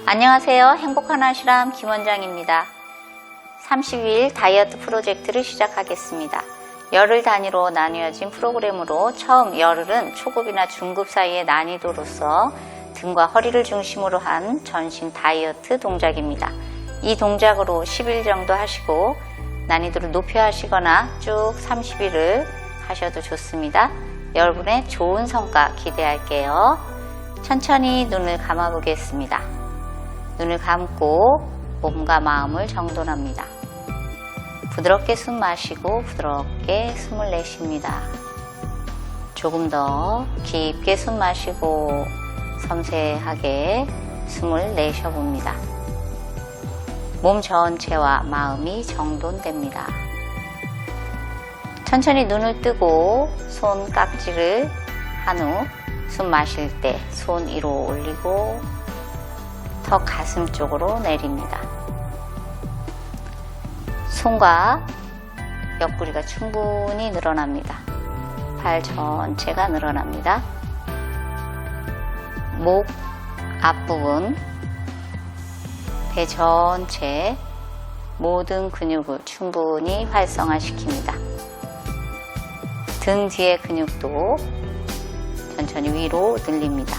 안녕하세요. 행복한 아슈람 김원장입니다. 30일 다이어트 프로젝트를 시작하겠습니다. 열흘 단위로 나뉘어진 프로그램으로 처음 열흘은 초급이나 중급 사이의 난이도로서 등과 허리를 중심으로 한 전신 다이어트 동작입니다. 이 동작으로 10일 정도 하시고 난이도를 높여 하시거나 쭉 30일을 하셔도 좋습니다. 여러분의 좋은 성과 기대할게요. 천천히 눈을 감아 보겠습니다. 눈을 감고 몸과 마음을 정돈합니다. 부드럽게 숨 마시고 부드럽게 숨을 내쉽니다. 조금 더 깊게 숨 마시고 섬세하게 숨을 내쉬어봅니다. 몸 전체와 마음이 정돈됩니다. 천천히 눈을 뜨고 손깍지를 한 후 숨 마실 때 손 위로 올리고 턱 가슴 쪽으로 내립니다. 손과 옆구리가 충분히 늘어납니다. 팔 전체가 늘어납니다. 목 앞부분, 배 전체 모든 근육을 충분히 활성화시킵니다. 등 뒤의 근육도 천천히 위로 늘립니다.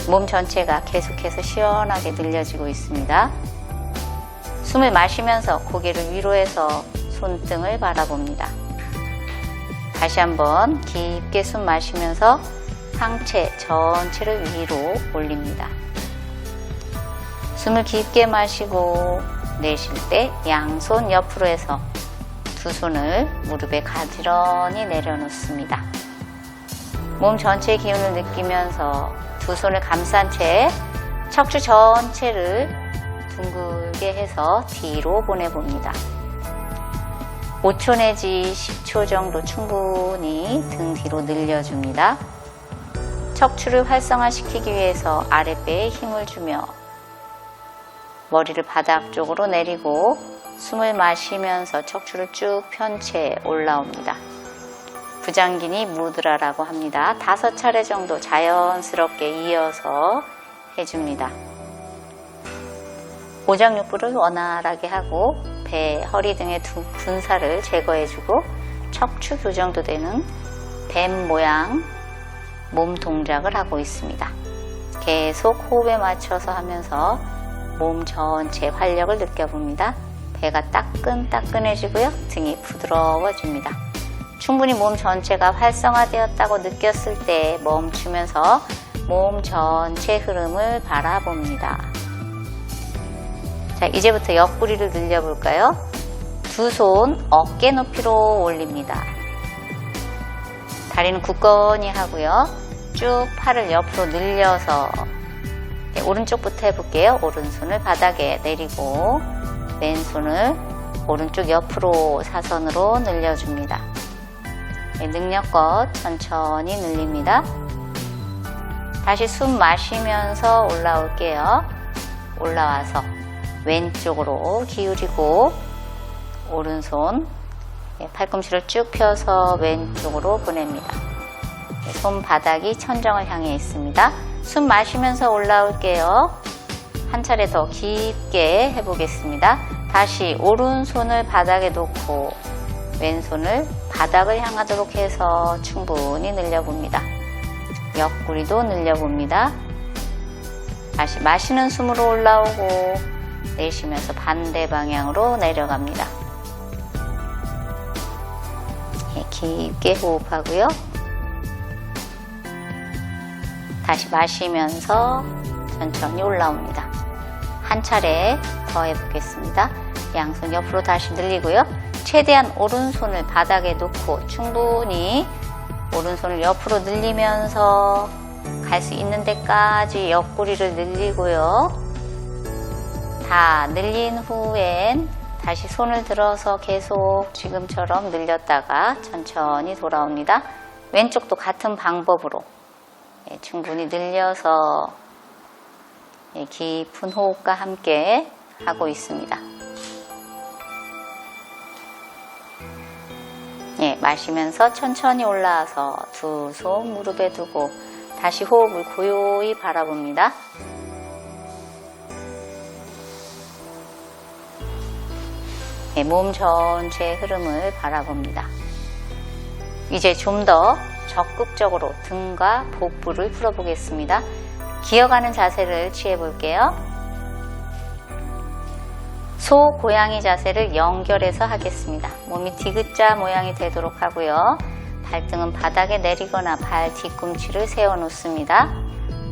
몸 전체가 계속해서 시원하게 늘려지고 있습니다. 숨을 마시면서 고개를 위로 해서 손등을 바라봅니다. 다시 한번 깊게 숨 마시면서 상체 전체를 위로 올립니다. 숨을 깊게 마시고 내쉴 때 양손 옆으로 해서 두 손을 무릎에 가지런히 내려놓습니다. 몸 전체의 기운을 느끼면서 두 손을 감싼 채 척추 전체를 둥글게 해서 뒤로 보내봅니다. 5초 내지 10초 정도 충분히 등 뒤로 늘려줍니다. 척추를 활성화시키기 위해서 아랫배에 힘을 주며 머리를 바닥 쪽으로 내리고 숨을 마시면서 척추를 쭉 편 채 올라옵니다. 부장기니 무드라라고 합니다. 5차례 정도 자연스럽게 이어서 해줍니다. 오장육부를 원활하게 하고 배, 허리 등의 두 분살을 제거해주고 척추 교정도 되는 뱀 모양 몸 동작을 하고 있습니다. 계속 호흡에 맞춰서 하면서 몸 전체 활력을 느껴봅니다. 배가 따끈따끈해지고요. 등이 부드러워집니다. 충분히 몸 전체가 활성화되었다고 느꼈을 때 멈추면서 몸 전체 흐름을 바라봅니다. 자, 이제부터 옆구리를 늘려볼까요? 두 손 어깨 높이로 올립니다. 다리는 굳건히 하고요. 쭉 팔을 옆으로 늘려서 오른쪽부터 해볼게요. 오른손을 바닥에 내리고 왼손을 오른쪽 옆으로 사선으로 늘려줍니다. 능력껏 천천히 늘립니다. 다시 숨 마시면서 올라올게요. 올라와서 왼쪽으로 기울이고 오른손 팔꿈치를 쭉 펴서 왼쪽으로 보냅니다. 손바닥이 천정을 향해 있습니다. 숨 마시면서 올라올게요. 한 차례 더 깊게 해보겠습니다. 다시 오른손을 바닥에 놓고 왼손을 바닥을 향하도록 해서 충분히 늘려봅니다. 옆구리도 늘려봅니다. 다시 마시는 숨으로 올라오고 내쉬면서 반대 방향으로 내려갑니다. 깊게 호흡하고요. 다시 마시면서 천천히 올라옵니다. 한 차례 더 해보겠습니다. 양손 옆으로 다시 늘리고요. 최대한 오른손을 바닥에 놓고 충분히 오른손을 옆으로 늘리면서 갈 수 있는 데까지 옆구리를 늘리고요. 다 늘린 후엔 다시 손을 들어서 계속 지금처럼 늘렸다가 천천히 돌아옵니다. 왼쪽도 같은 방법으로 충분히 늘려서 깊은 호흡과 함께 하고 있습니다. 마시면서 천천히 올라와서 두 손 무릎에 두고 다시 호흡을 고요히 바라봅니다. 몸 전체의 흐름을 바라봅니다. 이제 좀 더 적극적으로 등과 복부를 풀어보겠습니다. 기어가는 자세를 취해볼게요. 소 고양이 자세를 연결해서 하겠습니다. 몸이 디귿자 모양이 되도록 하고요. 발등은 바닥에 내리거나 발 뒤꿈치를 세워 놓습니다.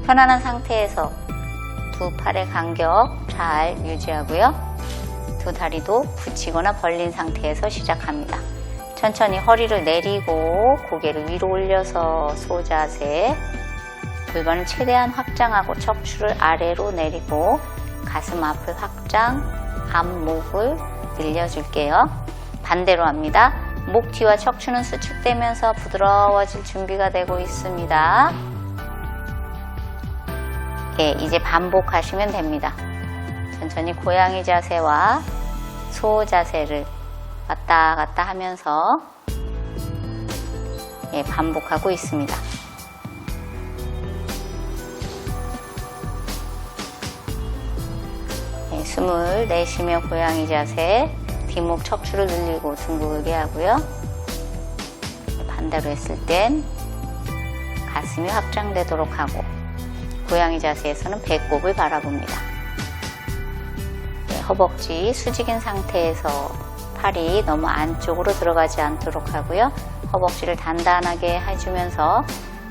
편안한 상태에서 두 팔의 간격 잘 유지하고요. 두 다리도 붙이거나 벌린 상태에서 시작합니다. 천천히 허리를 내리고 고개를 위로 올려서 소 자세. 골반을 최대한 확장하고 척추를 아래로 내리고 가슴 앞을 확장, 앞목을 늘려줄게요. 반대로 합니다. 목 뒤와 척추는 수축되면서 부드러워질 준비가 되고 있습니다. 예, 이제 반복하시면 됩니다. 천천히 고양이 자세와 소 자세를 왔다 갔다 하면서 예, 반복하고 있습니다. 예, 숨을 내쉬며 고양이 자세, 뒷목 척추를 늘리고 둥글게 하고요. 반대로 했을 땐 가슴이 확장되도록 하고 고양이 자세에서는 배꼽을 바라봅니다. 네, 허벅지 수직인 상태에서 팔이 너무 안쪽으로 들어가지 않도록 하고요. 허벅지를 단단하게 해주면서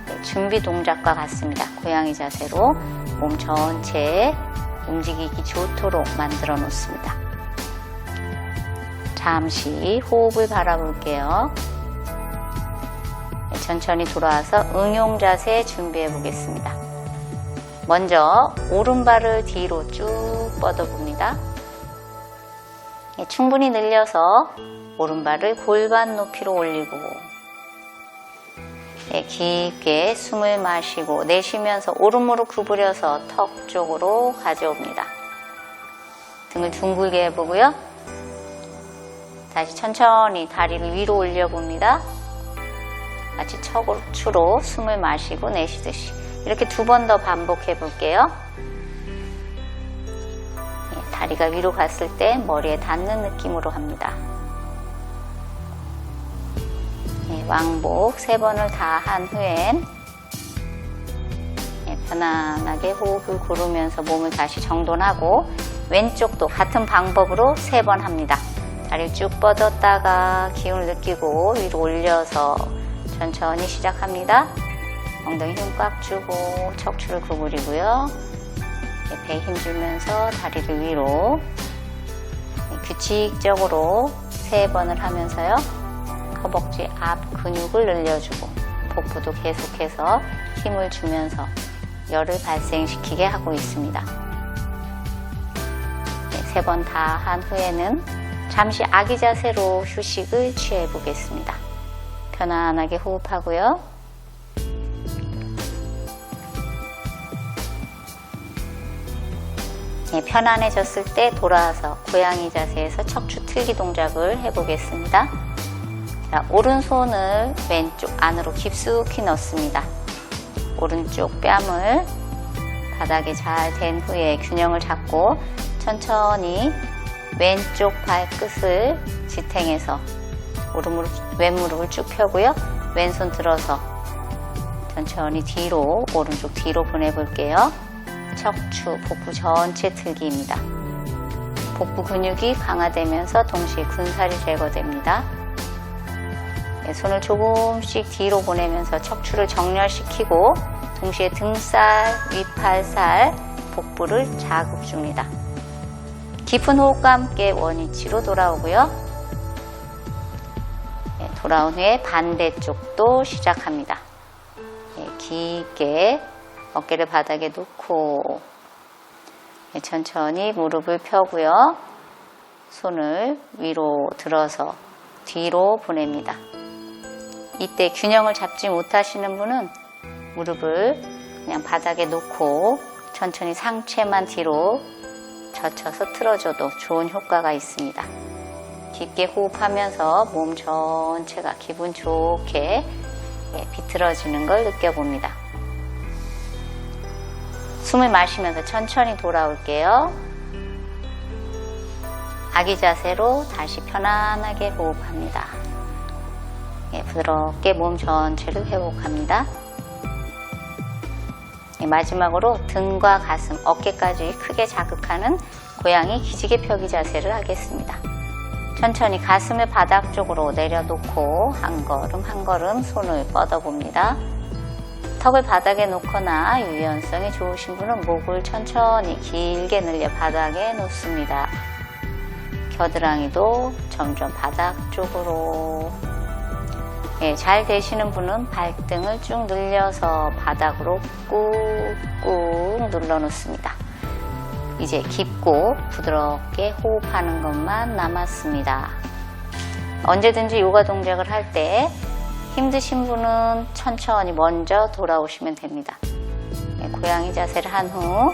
네, 준비 동작과 같습니다. 고양이 자세로 몸 전체에 움직이기 좋도록 만들어 놓습니다. 잠시 호흡을 바라볼게요. 네, 천천히 돌아와서 응용 자세 준비해 보겠습니다. 먼저 오른발을 뒤로 쭉 뻗어봅니다. 예, 충분히 늘려서 오른발을 골반 높이로 올리고 예, 깊게 숨을 마시고 내쉬면서 오른무릎 구부려서 턱 쪽으로 가져옵니다. 등을 둥글게 해보고요. 다시 천천히 다리를 위로 올려봅니다. 마치 척추로 숨을 마시고 내쉬듯이 이렇게 두 번 더 반복해 볼게요. 다리가 위로 갔을 때 머리에 닿는 느낌으로 합니다. 왕복 3번을 다 한 후엔 편안하게 호흡을 고르면서 몸을 다시 정돈하고 왼쪽도 같은 방법으로 3번 합니다. 다리를 쭉 뻗었다가 기운을 느끼고 위로 올려서 천천히 시작합니다. 엉덩이 힘 꽉 주고 척추를 구부리고요. 배에 힘 주면서 다리를 위로 규칙적으로 3번을 하면서요. 허벅지 앞 근육을 늘려주고 복부도 계속해서 힘을 주면서 열을 발생시키게 하고 있습니다. 3번 다 한 후에는 잠시 아기 자세로 휴식을 취해 보겠습니다. 편안하게 호흡하고요. 편안해졌을 때 돌아와서 고양이 자세에서 척추 틀기 동작을 해보겠습니다. 자, 오른손을 왼쪽 안으로 깊숙이 넣습니다. 오른쪽 뺨을 바닥에 잘 댄 후에 균형을 잡고 천천히 왼쪽 발끝을 지탱해서 왼무릎을 쭉 펴고요. 왼손 들어서 천천히 뒤로 오른쪽 뒤로 보내볼게요. 척추, 복부 전체 틀기입니다. 복부 근육이 강화되면서 동시에 군살이 제거됩니다. 손을 조금씩 뒤로 보내면서 척추를 정렬시키고 동시에 등살, 윗팔살, 복부를 자극 줍니다. 깊은 호흡과 함께 원위치로 돌아오고요. 돌아온 후에 반대쪽도 시작합니다. 깊게 어깨를 바닥에 놓고 천천히 무릎을 펴고요. 손을 위로 들어서 뒤로 보냅니다. 이때 균형을 잡지 못하시는 분은 무릎을 그냥 바닥에 놓고 천천히 상체만 뒤로 젖혀서 틀어줘도 좋은 효과가 있습니다. 깊게 호흡하면서 몸 전체가 기분 좋게 비틀어지는 걸 느껴봅니다. 숨을 마시면서 천천히 돌아올게요. 아기 자세로 다시 편안하게 호흡합니다. 부드럽게 몸 전체를 회복합니다. 마지막으로 등과 가슴, 어깨까지 크게 자극하는 고양이 기지개 펴기 자세를 하겠습니다. 천천히 가슴을 바닥 쪽으로 내려놓고 한 걸음 한 걸음 손을 뻗어봅니다. 턱을 바닥에 놓거나 유연성이 좋으신 분은 목을 천천히 길게 늘려 바닥에 놓습니다. 겨드랑이도 점점 바닥 쪽으로. 잘 되시는 분은 발등을 쭉 늘려서 바닥으로 꾹꾹 눌러 놓습니다. 이제 깊고 부드럽게 호흡하는 것만 남았습니다. 언제든지 요가 동작을 할 때 힘드신 분은 천천히 먼저 돌아오시면 됩니다. 고양이 자세를 한 후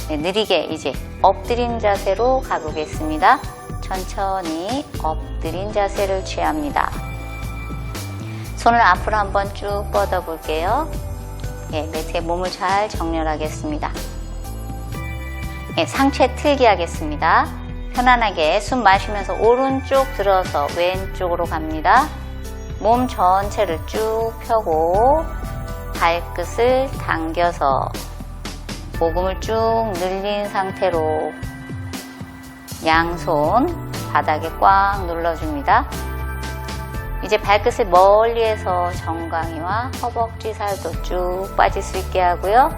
느리게 이제 엎드린 자세로 가보겠습니다. 천천히 엎드린 자세를 취합니다. 손을 앞으로 한번 쭉 뻗어 볼게요. 매트에 몸을 잘 정렬하겠습니다. 상체 틀기 하겠습니다. 편안하게 숨 마시면서 오른쪽 들어서 왼쪽으로 갑니다. 몸 전체를 쭉 펴고 발끝을 당겨서 목음을 쭉 늘린 상태로 양손 바닥에 꽉 눌러줍니다. 이제 발끝을 멀리해서 정강이와 허벅지 살도 쭉 빠질 수 있게 하고요.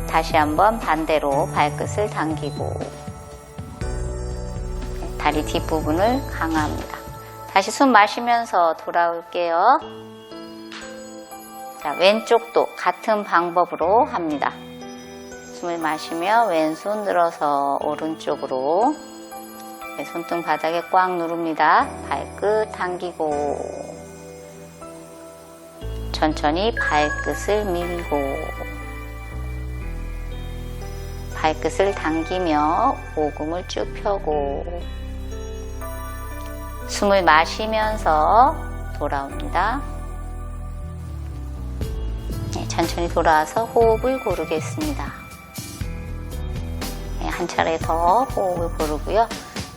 다시 한번 반대로 발끝을 당기고 다리 뒷부분을 강화합니다. 다시 숨 마시면서 돌아올게요. 자, 왼쪽도 같은 방법으로 합니다. 숨을 마시며 왼손 들어서 오른쪽으로 손등 바닥에 꽉 누릅니다. 발끝 당기고 천천히 발끝을 밀고 발끝을 당기며 목음을 쭉 펴고 숨을 마시면서 돌아옵니다. 천천히 돌아와서 호흡을 고르겠습니다. 한 차례 더 호흡을 고르고요.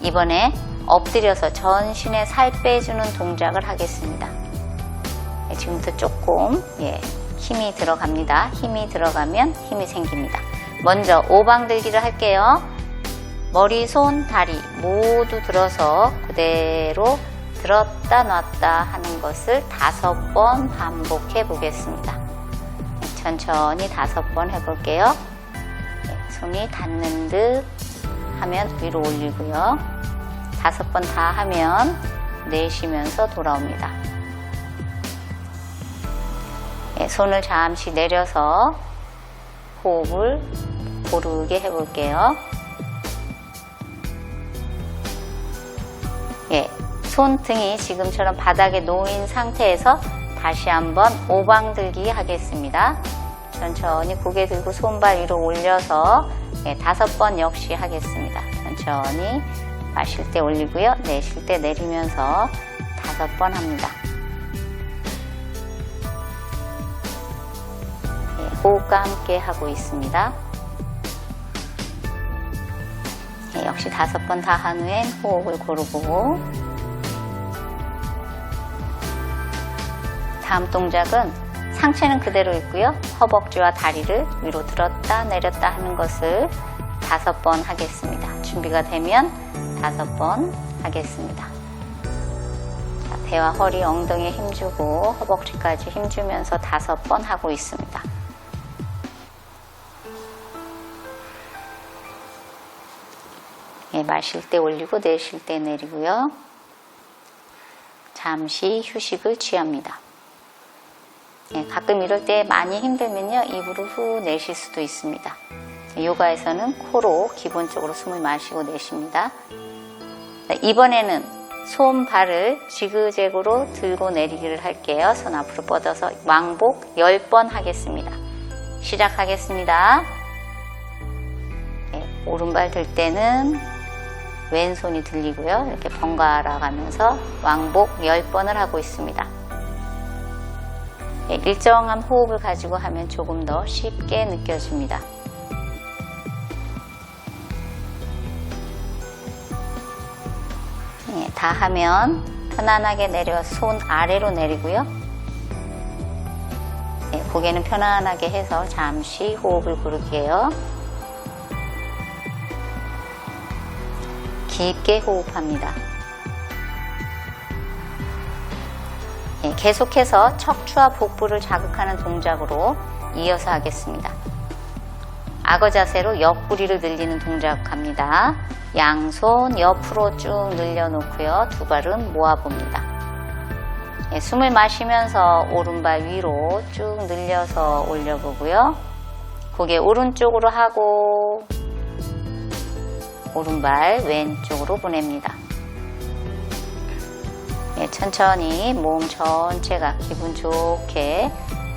이번에 엎드려서 전신에 살 빼주는 동작을 하겠습니다. 지금부터 조금 힘이 들어갑니다. 힘이 들어가면 힘이 생깁니다. 먼저 오방들기를 할게요. 머리, 손, 다리 모두 들어서 그대로 들었다 놨다 하는 것을 5번 반복해 보겠습니다. 천천히 5번 해볼게요. 손이 닿는 듯 하면 위로 올리고요. 5번 다 하면 내쉬면서 돌아옵니다. 손을 잠시 내려서 호흡을 고르게 해볼게요. 손등이 지금처럼 바닥에 놓인 상태에서 다시 한번 오방들기 하겠습니다. 천천히 고개 들고 손발 위로 올려서 5번 역시 하겠습니다. 천천히 마실 때 올리고요. 내쉴 때 내리면서 5번 합니다. 호흡과 함께 하고 있습니다. 역시 5번 다 한 후엔 호흡을 고르고 다음 동작은 상체는 그대로 있고요. 허벅지와 다리를 위로 들었다 내렸다 하는 것을 5번 하겠습니다. 준비가 되면 5번 하겠습니다. 자, 배와 허리, 엉덩이에 힘주고 허벅지까지 힘주면서 5번 하고 있습니다. 마실 때 올리고 내쉴 때 내리고요. 잠시 휴식을 취합니다. 가끔 이럴 때 많이 힘들면요, 입으로 후 내쉴 수도 있습니다. 요가에서는 코로 기본적으로 숨을 마시고 내쉽니다. 이번에는 손, 발을 지그재그로 들고 내리기를 할게요. 손 앞으로 뻗어서 왕복 10번 하겠습니다. 시작하겠습니다. 오른발 들 때는 왼손이 들리고요. 이렇게 번갈아 가면서 왕복 10번을 하고 있습니다. 일정한 호흡을 가지고 하면 조금 더 쉽게 느껴집니다. 다 하면 편안하게 내려 손 아래로 내리고요. 네, 고개는 편안하게 해서 잠시 호흡을 고를게요. 깊게 호흡합니다. 네, 계속해서 척추와 복부를 자극하는 동작으로 이어서 하겠습니다. 악어 자세로 옆구리를 늘리는 동작합니다. 양손 옆으로 쭉 늘려놓고요. 두 발은 모아봅니다. 네, 숨을 마시면서 오른발 위로 쭉 늘려서 올려보고요. 고개 오른쪽으로 하고 오른발 왼쪽으로 보냅니다. 네, 천천히 몸 전체가 기분 좋게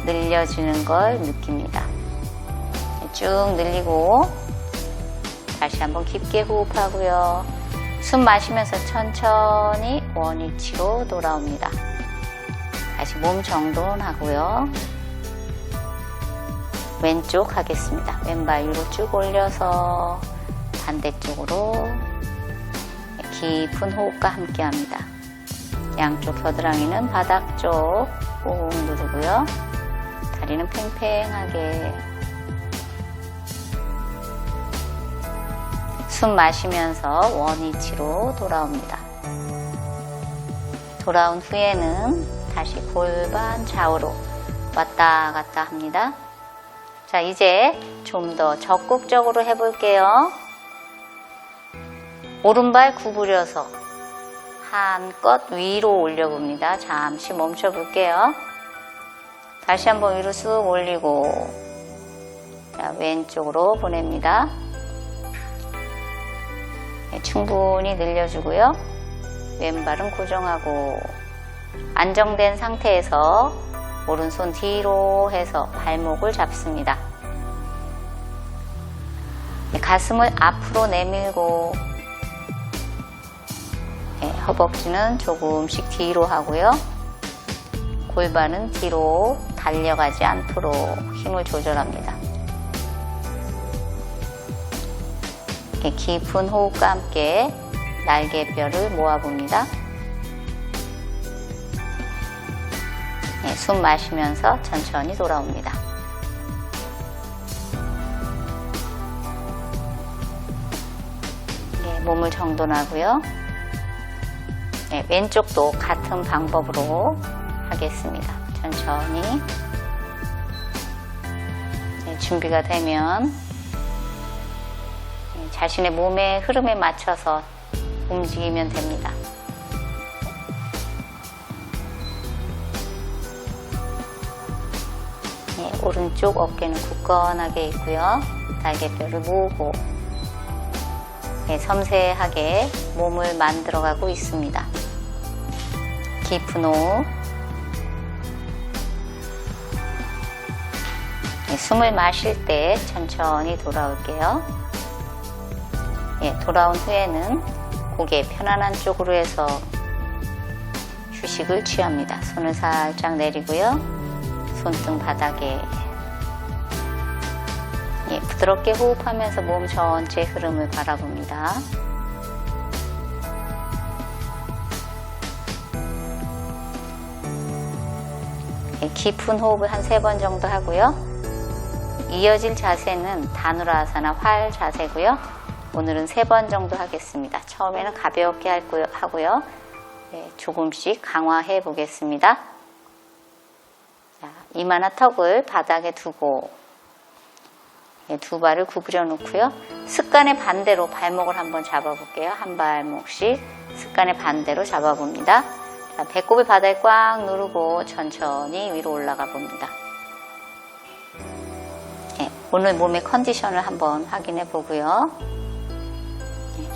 늘려지는 걸 느낍니다. 네, 쭉 늘리고 다시 한번 깊게 호흡하고요. 숨 마시면서 천천히 원위치로 돌아옵니다. 다시 몸 정돈하고요. 왼쪽 하겠습니다. 왼발 위로 쭉 올려서 반대쪽으로 깊은 호흡과 함께 합니다. 양쪽 겨드랑이는 바닥 쪽 꾹 누르고요. 다리는 팽팽하게. 숨 마시면서 원위치로 돌아옵니다. 돌아온 후에는 다시 골반 좌우로 왔다 갔다 합니다. 자, 이제 좀 더 적극적으로 해볼게요. 오른발 구부려서 한껏 위로 올려봅니다. 잠시 멈춰볼게요. 다시 한번 위로 쑥 올리고, 자, 왼쪽으로 보냅니다. 네, 충분히 늘려주고요. 왼발은 고정하고 안정된 상태에서 오른손 뒤로 해서 발목을 잡습니다. 네, 가슴을 앞으로 내밀고 네, 허벅지는 조금씩 뒤로 하고요. 골반은 뒤로 달려가지 않도록 힘을 조절합니다. 네, 깊은 호흡과 함께 날개뼈를 모아봅니다. 네, 숨 마시면서 천천히 돌아옵니다. 네, 몸을 정돈하고요. 네, 왼쪽도 같은 방법으로 하겠습니다. 천천히. 네, 준비가 되면 자신의 몸의 흐름에 맞춰서 움직이면 됩니다. 네, 오른쪽 어깨는 굳건하게 있고요. 날개뼈를 모으고 네, 섬세하게 몸을 만들어가고 있습니다. 깊은 호흡. 네, 숨을 마실 때 천천히 돌아올게요. 네, 돌아온 후에는 고개 편안한 쪽으로 해서 휴식을 취합니다. 손을 살짝 내리고요. 손등 바닥에 예, 부드럽게 호흡하면서 몸 전체 흐름을 바라봅니다. 예, 깊은 호흡을 한 3번 정도 하고요. 이어질 자세는 다누라아사나 활 자세고요. 오늘은 3번 정도 하겠습니다. 처음에는 가볍게 하고요. 네, 조금씩 강화해 보겠습니다. 자, 이마나 턱을 바닥에 두고 네, 두 발을 구부려 놓고요. 습관의 반대로 발목을 한번 잡아볼게요. 한 발목씩 습관의 반대로 잡아봅니다. 자, 배꼽을 바닥에 꽉 누르고 천천히 위로 올라가 봅니다. 네, 오늘 몸의 컨디션을 한번 확인해 보고요.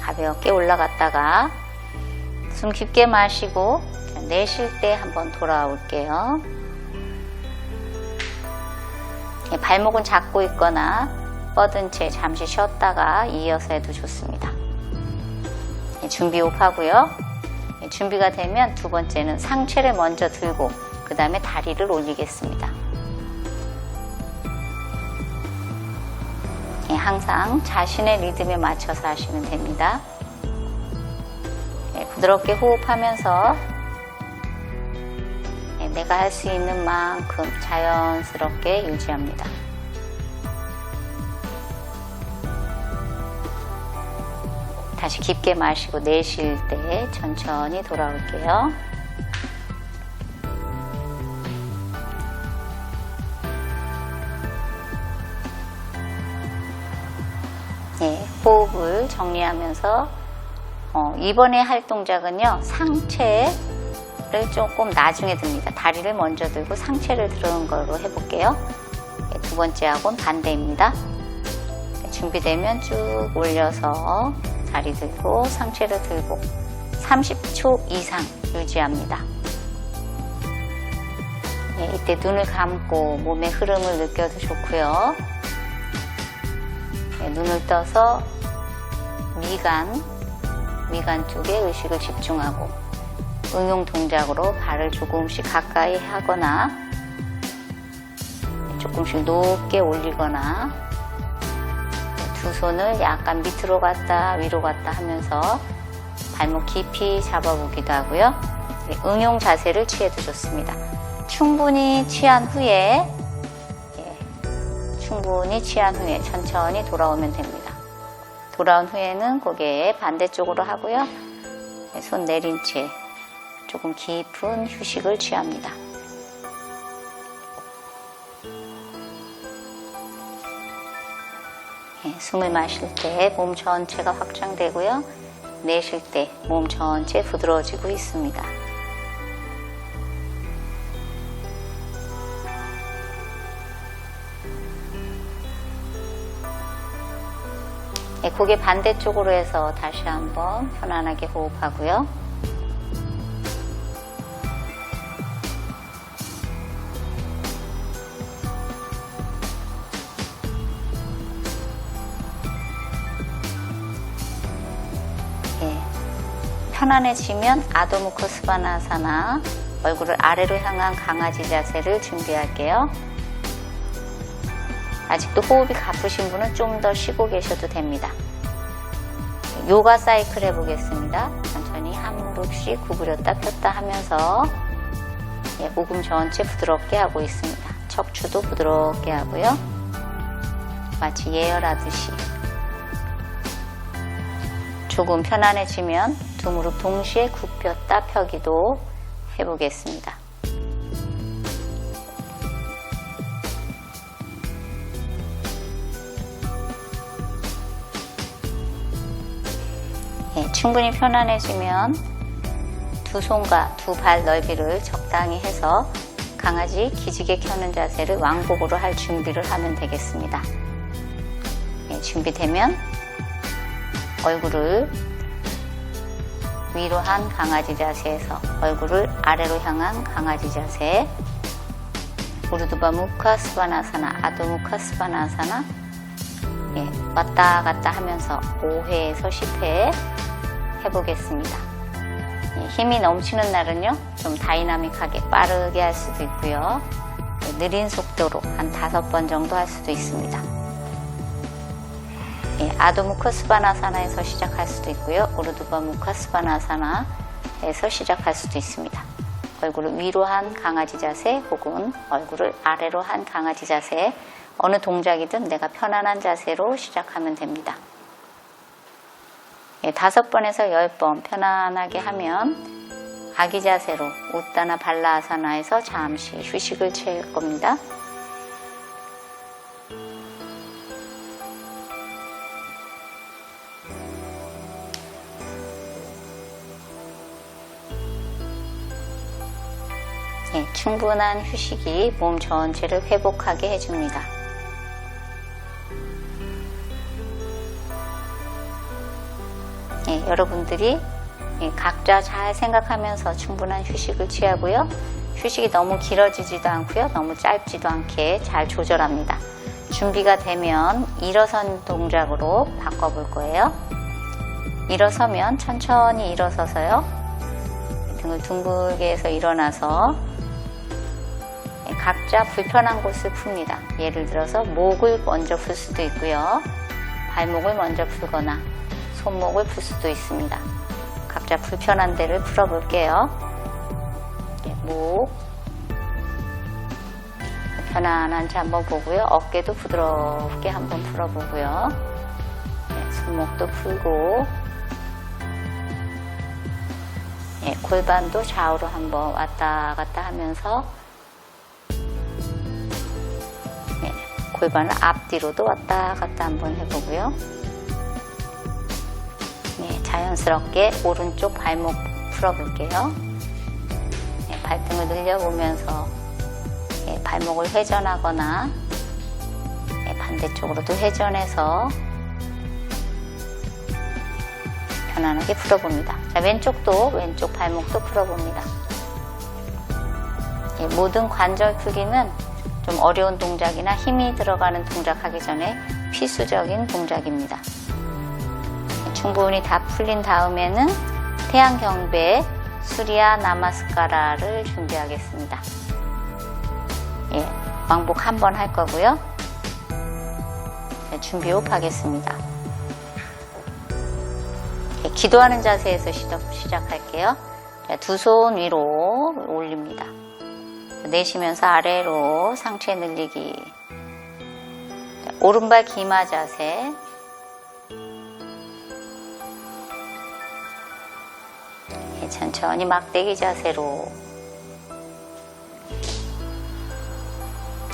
가볍게 올라갔다가 숨 깊게 마시고 내쉴 때 한번 돌아올게요. 발목은 잡고 있거나 뻗은 채 잠시 쉬었다가 이어서 해도 좋습니다. 준비 호흡 하고요. 준비가 되면 두 번째는 상체를 먼저 들고 그 다음에 다리를 올리겠습니다. 항상 자신의 리듬에 맞춰서 하시면 됩니다. 부드럽게 호흡하면서 내가 할 수 있는 만큼 자연스럽게 유지합니다. 다시 깊게 마시고 내쉴 때 천천히 돌아올게요. 호흡을 정리하면서 이번에 할 동작은요, 상체를 조금 나중에 듭니다. 다리를 먼저 들고 상체를 드는 걸로 해볼게요. 두 번째 하고는 반대입니다. 준비되면 쭉 올려서 다리 들고 상체를 들고 30초 이상 유지합니다. 이때 눈을 감고 몸의 흐름을 느껴도 좋고요. 눈을 떠서 미간 쪽에 의식을 집중하고 응용 동작으로 발을 조금씩 가까이 하거나 조금씩 높게 올리거나 두 손을 약간 밑으로 갔다 위로 갔다 하면서 발목 깊이 잡아보기도 하고요. 응용 자세를 취해도 좋습니다. 충분히 취한 후에 천천히 돌아오면 됩니다. 돌아온 후에는 고개 반대쪽으로 하고요. 손 내린 채 조금 깊은 휴식을 취합니다. 숨을 마실 때 몸 전체가 확장되고요. 내쉴 때 몸 전체 부드러워지고 있습니다. 고개 반대쪽으로 해서 다시 한번 편안하게 호흡하고요. 편안해지면 아도무커 스바나사나 얼굴을 아래로 향한 강아지 자세를 준비할게요. 아직도 호흡이 가쁘신 분은 좀 더 쉬고 계셔도 됩니다. 요가 사이클 해보겠습니다. 천천히 한 무릎씩 구부렸다 폈다 하면서 목음 전체 부드럽게 하고 있습니다. 척추도 부드럽게 하고요. 마치 예열하듯이. 조금 편안해지면 두 무릎 동시에 굽혔다 펴기도 해보겠습니다. 충분히 편안해지면 두 손과 두 발 넓이를 적당히 해서 강아지 기지개 켜는 자세를 왕복으로 할 준비를 하면 되겠습니다. 준비되면 얼굴을 위로 한 강아지 자세에서 얼굴을 아래로 향한 강아지 자세, 우르두바 무카 스바나사나, 아도무카 스바나사나 왔다 갔다 하면서 5회에서 10회 해보겠습니다. 힘이 넘치는 날은요, 좀 다이나믹하게 빠르게 할 수도 있고요. 느린 속도로 한 5번 정도 할 수도 있습니다. 아도무카 스바나사나에서 시작할 수도 있고요. 우르두바 무카 스바나사나에서 시작할 수도 있습니다. 얼굴을 위로 한 강아지 자세 혹은 얼굴을 아래로 한 강아지 자세, 어느 동작이든 내가 편안한 자세로 시작하면 됩니다. 5번에서 10번 편안하게 하면 아기 자세로 우따나 발라아사나에서 잠시 휴식을 취할 겁니다. 충분한 휴식이 몸 전체를 회복하게 해줍니다. 여러분들이 각자 잘 생각하면서 충분한 휴식을 취하고요. 휴식이 너무 길어지지도 않고요. 너무 짧지도 않게 잘 조절합니다. 준비가 되면 일어선 동작으로 바꿔볼 거예요. 일어서면 천천히 일어서서요. 등을 둥글게 해서 일어나서 각자 불편한 곳을 풉니다. 예를 들어서 목을 먼저 풀 수도 있고요. 발목을 먼저 풀거나 손목을 풀 수도 있습니다. 각자 불편한 데를 풀어볼게요. 목 편안한지 한번 보고요. 어깨도 부드럽게 한번 풀어보고요. 손목도 풀고 골반도 좌우로 한번 왔다 갔다 하면서 골반을 앞뒤로도 왔다 갔다 한번 해보고요. 자연스럽게 오른쪽 발목 풀어볼게요. 발등을 늘려보면서 발목을 회전하거나 반대쪽으로도 회전해서 편안하게 풀어봅니다. 자, 왼쪽 발목도 풀어봅니다. 모든 관절 풀기는 좀 어려운 동작이나 힘이 들어가는 동작 하기 전에 필수적인 동작입니다. 충분히 다 풀린 다음에는 태양경배 수리야 나마스카라를 준비하겠습니다. 왕복 한 번 할 거고요. 준비 후 하겠습니다. 기도하는 자세에서 시작할게요. 두 손 위로 올립니다. 내쉬면서 아래로 상체 늘리기. 오른발 기마 자세. 천천히 막대기 자세로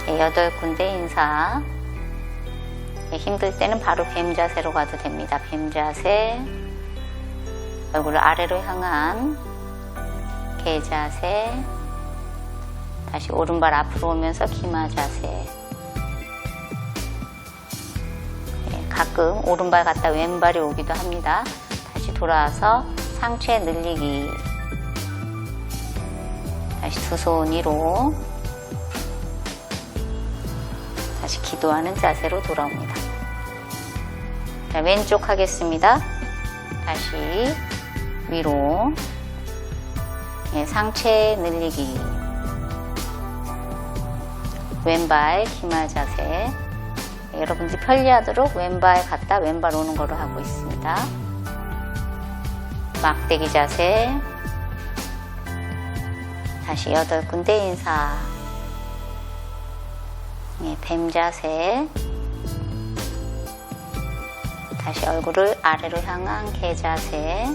8군데 인사. 힘들 때는 바로 뱀 자세로 가도 됩니다. 뱀 자세. 얼굴을 아래로 향한 개 자세. 다시 오른발 앞으로 오면서 기마 자세. 가끔 오른발 갔다 왼발이 오기도 합니다. 다시 돌아와서 상체 늘리기. 다시 두 손 위로. 다시 기도하는 자세로 돌아옵니다. 자, 왼쪽 하겠습니다. 다시 위로. 상체 늘리기. 왼발 기마 자세. 여러분들이 편리하도록 왼발 갔다 왼발 오는 거로 하고 있습니다. 막대기 자세. 다시 8군데 인사. 뱀 자세. 다시 얼굴을 아래로 향한 개 자세.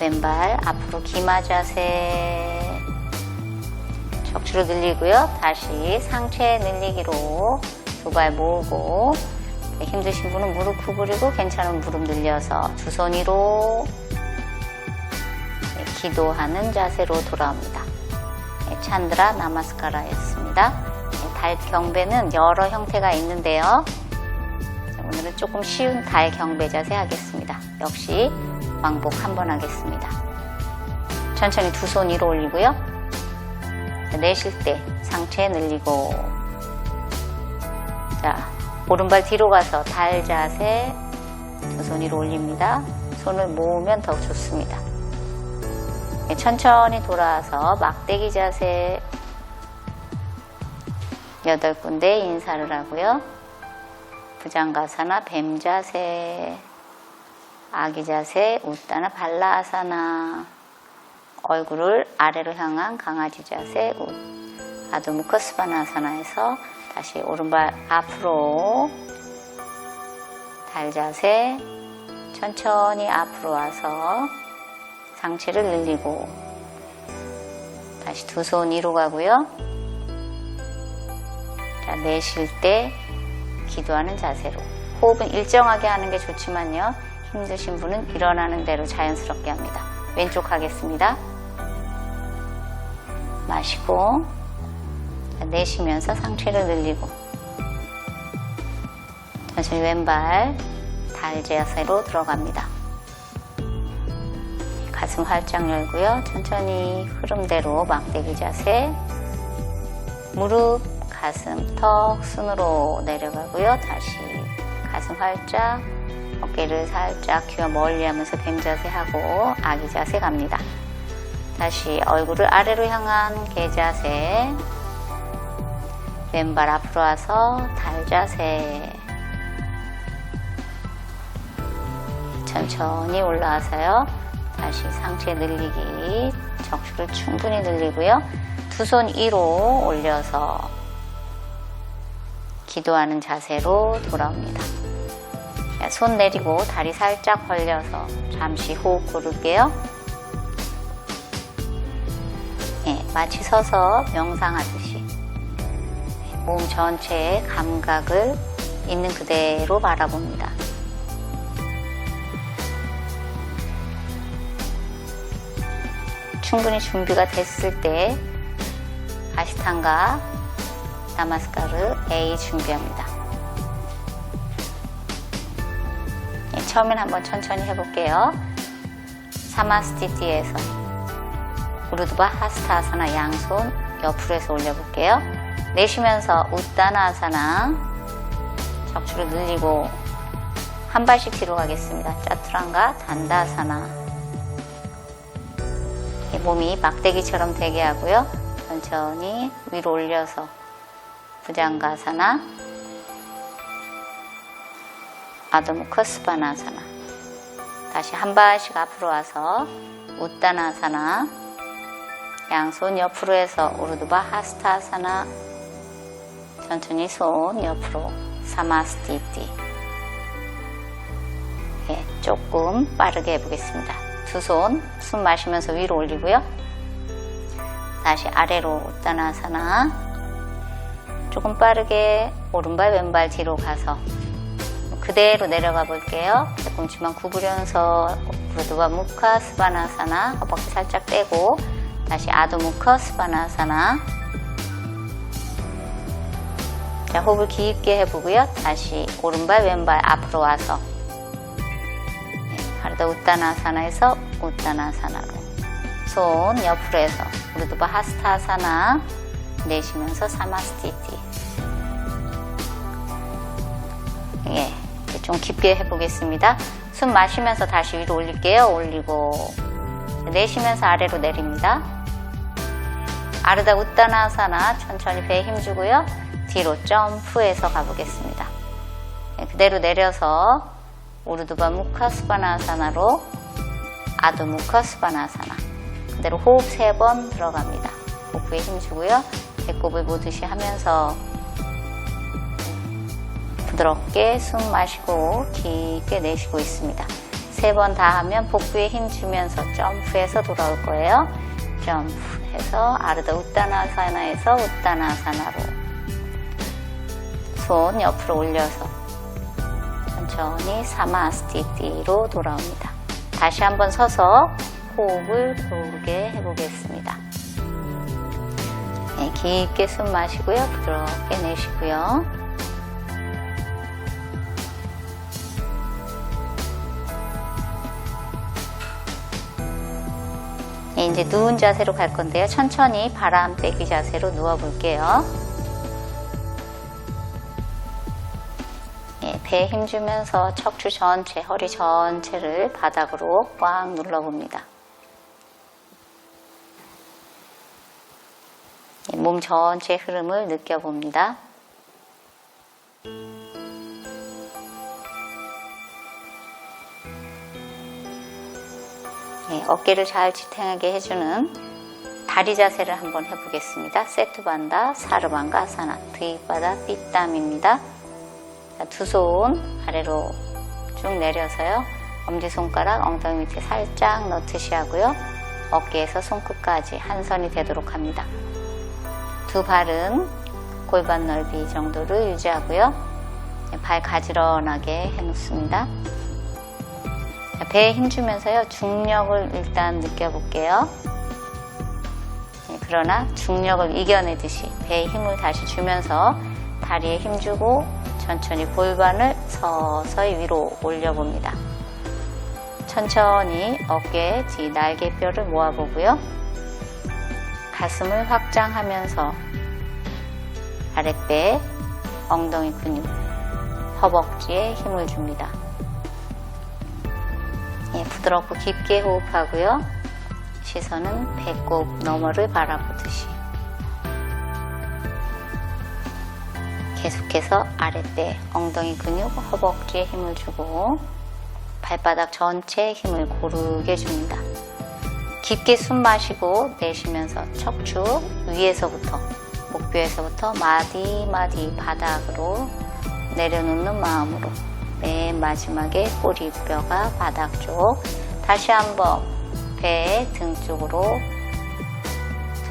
왼발 앞으로 기마 자세. 척추로 늘리고요. 다시 상체 늘리기로 두 발 모으고, 힘드신 분은 무릎 구부리고 괜찮은 무릎 늘려서 두 손 위로. 기도하는 자세로 돌아옵니다. 찬드라 나마스카라였습니다. 달 경배는 여러 형태가 있는데요. 오늘은 조금 쉬운 달 경배 자세 하겠습니다. 역시 왕복 한 번 하겠습니다. 천천히 두 손 위로 올리고요. 내쉴 때 상체 늘리고. 자, 오른발 뒤로 가서 달 자세. 두 손 위로 올립니다. 손을 모으면 더 좋습니다. 천천히 돌아와서 막대기 자세. 8군데 인사를 하고요. 부장가사나 뱀 자세, 아기 자세, 우따나 발라아사나. 얼굴을 아래로 향한 강아지 자세, 아도무커스바나아사나에서 다시 오른발 앞으로 달 자세. 천천히 앞으로 와서 상체를 늘리고 다시 두 손 위로 가고요. 자, 내쉴 때 기도하는 자세로. 호흡은 일정하게 하는 게 좋지만요, 힘드신 분은 일어나는 대로 자연스럽게 합니다. 왼쪽 하겠습니다. 마시고, 자, 내쉬면서 상체를 늘리고 천천히 왼발 달 자세로 들어갑니다. 가슴 활짝 열고요. 천천히 흐름대로 막대기 자세. 무릎, 가슴, 턱, 순으로 내려가고요. 다시 가슴 활짝, 어깨를 살짝 귀와 멀리 하면서 뱀 자세 하고 아기 자세 갑니다. 다시 얼굴을 아래로 향한 개 자세. 왼발 앞으로 와서 달 자세. 천천히 올라와서요. 다시 상체 늘리기, 척추를 충분히 늘리고요. 두 손 위로 올려서 기도하는 자세로 돌아옵니다. 손 내리고 다리 살짝 벌려서 잠시 호흡 고를게요. 마치 서서 명상하듯이 몸 전체의 감각을 있는 그대로 바라봅니다. 충분히 준비가 됐을 때 아시탄가 나마스카르 A 준비합니다. 처음엔 한번 천천히 해볼게요. 사마스티티에서 우르두바 하스타아사나 양손 옆으로 해서 올려볼게요. 내쉬면서 우따나아사나 척추를 늘리고 한 발씩 뒤로 가겠습니다. 짜투랑가 단다아사나 몸이 막대기처럼 되게 하고요. 천천히 위로 올려서 부장가아사나 아도무커 스바나아사나 다시 한 발씩 앞으로 와서 우따나아사나 양손 옆으로 해서 우르두바 하스타아사나 천천히 손 옆으로 사마스티티 조금 빠르게 해보겠습니다. 두 손 숨 마시면서 위로 올리고요. 다시 아래로 우따나아사나 조금 빠르게 오른발 왼발 뒤로 가서 그대로 내려가 볼게요. 뒤꿈치만 구부려서 우르두바 무카 스바나아사나 허벅지 살짝 떼고 다시 아도무커 스바나아사나 자, 호흡을 깊게 해보고요. 다시 오른발 왼발 앞으로 와서 하르다 우따나아사나에서 우따나아사나로 손 옆으로 해서 우르두바 하스타아사나 내쉬면서 사마스티티 좀 깊게 해보겠습니다. 숨 마시면서 다시 위로 올릴게요. 올리고 내쉬면서 아래로 내립니다. 아르다 우따나아사나 천천히 배에 힘주고요. 뒤로 점프해서 가보겠습니다. 그대로 내려서 우르두바 무카 스바나아사나로 아도무커 스바나아사나 그대로 호흡 3번 들어갑니다. 복부에 힘주고요. 배꼽을 보듯이 하면서 부드럽게 숨 마시고 깊게 내쉬고 있습니다. 3번 다 하면 복부에 힘주면서 점프해서 돌아올 거예요. 점프해서 아르다 우따나아사나에서 우따나아사나로 손 옆으로 올려서 천천히 사마스티티로 돌아옵니다. 다시 한번 서서 호흡을 고르게 해보겠습니다. 깊게 숨 마시고요. 부드럽게 내쉬고요. 이제 누운 자세로 갈 건데요. 천천히 바람 빼기 자세로 누워 볼게요. 배에 힘주면서 척추 전체, 허리 전체를 바닥으로 꽉 눌러봅니다. 몸 전체의 흐름을 느껴봅니다. 어깨를 잘 지탱하게 해주는 다리 자세를 한번 해보겠습니다. 세투반다, 사르반가 아사나, 드이바다 삐땀입니다. 두 손 아래로 쭉 내려서요. 엄지손가락 엉덩이 밑에 살짝 넣듯이 하고요. 어깨에서 손끝까지 한 선이 되도록 합니다. 두 발은 골반 넓이 정도를 유지하고요. 발 가지런하게 해놓습니다. 배에 힘주면서요. 중력을 일단 느껴볼게요. 그러나 중력을 이겨내듯이 배에 힘을 다시 주면서 다리에 힘주고 천천히 골반을 서서히 위로 올려봅니다. 천천히 어깨 뒤 날개뼈를 모아보고요. 가슴을 확장하면서 아랫배, 엉덩이 근육, 허벅지에 힘을 줍니다. 부드럽고 깊게 호흡하고요. 시선은 배꼽 너머를 바라보듯이 계속해서 아랫배, 엉덩이 근육, 허벅지에 힘을 주고 발바닥 전체에 힘을 고르게 줍니다. 깊게 숨 마시고 내쉬면서 척추 위에서부터 목뼈에서부터 마디마디 바닥으로 내려놓는 마음으로 맨 마지막에 꼬리뼈가 바닥 쪽 다시 한번 배 등 쪽으로